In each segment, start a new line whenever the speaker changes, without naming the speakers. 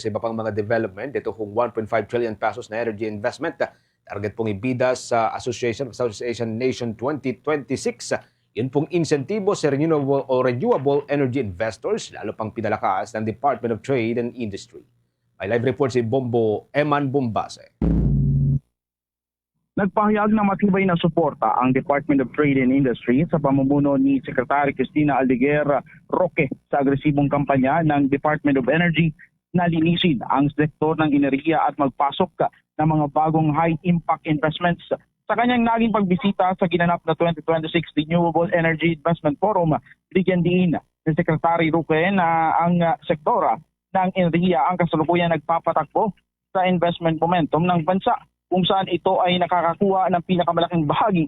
Sa iba pang mga development, ito kung 1.5 trillion pesos na energy investment, target pong ibida sa Association of Southeast Asian Nation 2026. Yun pong insentibo sa renewable energy investors, lalo pang pinalakas ng Department of Trade and Industry. May live report si Bombo Eman Bombase.
Nagpahayag ng matibay na suporta ang Department of Trade and Industry sa pamumuno ni Secretary Cristina Aldeguer Roque sa agresibong kampanya ng Department of Energy na linisin ang sektor ng enerhiya at magpasok ng mga bagong high-impact investments. Sa kanyang naging pagbisita sa ginanap na 2026 Renewable Energy Investment Forum, bigyan din ni Secretary Roque na ang sektor ng enerhiya ang kasalukuyang nagpapatakbo sa investment momentum ng bansa, kung saan ito ay nakakakuha ng pinakamalaking bahagi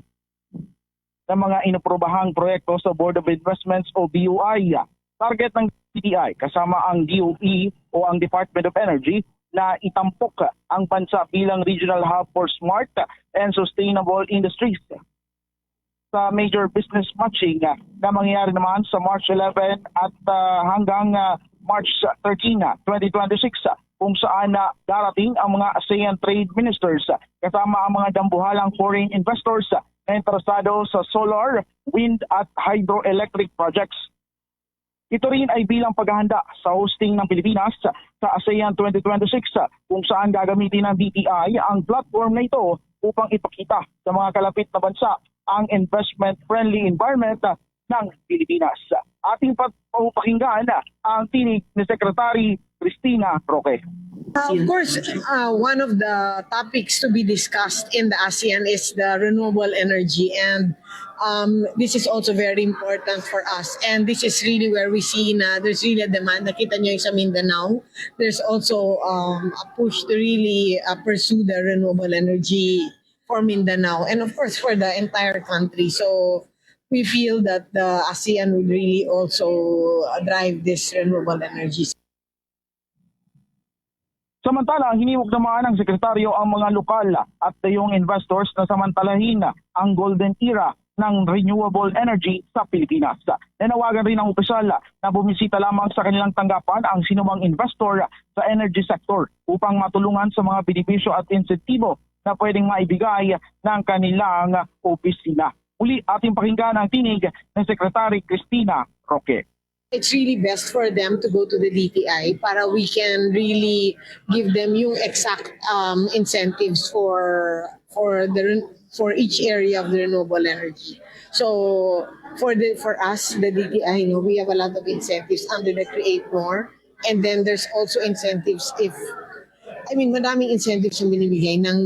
ng mga inoprobahang proyekto sa Board of Investments o BOI. Target ng DTI kasama ang DOE o ang Department of Energy na itampok ang bansa bilang regional hub for smart and sustainable industries. Sa major business matching na mangyayari naman sa March 11 at hanggang March 13, 2026, kung saan darating ang mga ASEAN trade ministers kasama ang mga dambuhalang foreign investors na interesado sa solar, wind at hydroelectric projects. Ito rin ay bilang paghahanda sa hosting ng Pilipinas sa ASEAN 2026 kung saan gagamitin ng DTI ang platform na ito upang ipakita sa mga kalapit na bansa ang investment-friendly environment ng Pilipinas. Ating pakinggan ang tinig ni Secretary Cristina Roque.
Of course, one of the topics to be discussed in the ASEAN is the renewable energy, and this is also very important for us. And this is really where we see na there's really a demand. Nakita nyo yung sa Mindanao. There's also a push to really pursue the renewable energy for Mindanao and of course for the entire country. So we feel that the ASEAN will really also drive this renewable energy.
Samantala, hiniwag naman ng sekretaryo ang mga lokal at dayong investors na samantalahin ang golden era ng renewable energy sa Pilipinas. Nanawagan rin ang opisyal na bumisita lamang sa kanilang tanggapan ang sinumang investor sa energy sector upang matulungan sa mga benepisyo at insentibo na pwedeng maibigay ng kanilang opisina. Uli ating pakinggan ang tinig ng Secretary Cristina Roque.
It's really best for them to go to the DTI para we can really give them yung exact incentives for each area of the renewable energy. So for us, the DTI, we have a lot of incentives under the Create More, and then there's also incentives madaming incentives yung binibigay ng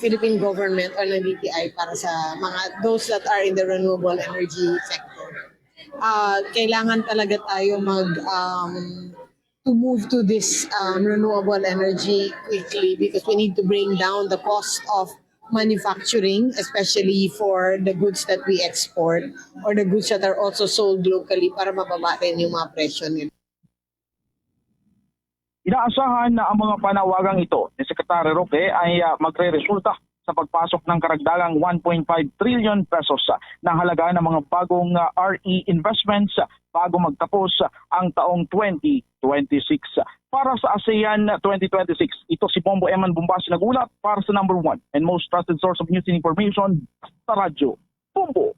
Philippine government or ng DTI para sa mga those that are in the renewable energy sector. Kailangan talaga tayo to move to this renewable energy quickly because we need to bring down the cost of manufacturing, especially for the goods that we export or the goods that are also sold locally para mababa rin yung mga presyo nila.
Inaasahan na ang mga panawagang ito ni Secretary Roque ay magre-resulta sa pagpasok ng karagdagang 1.5 trillion pesos na halaga ng mga bagong RE investments bago magtapos ang taong 2026. Para sa ASEAN 2026, ito si Bombo Eman Bombase nagulat para sa #1 and most trusted source of news and information sa radyo, Bombo.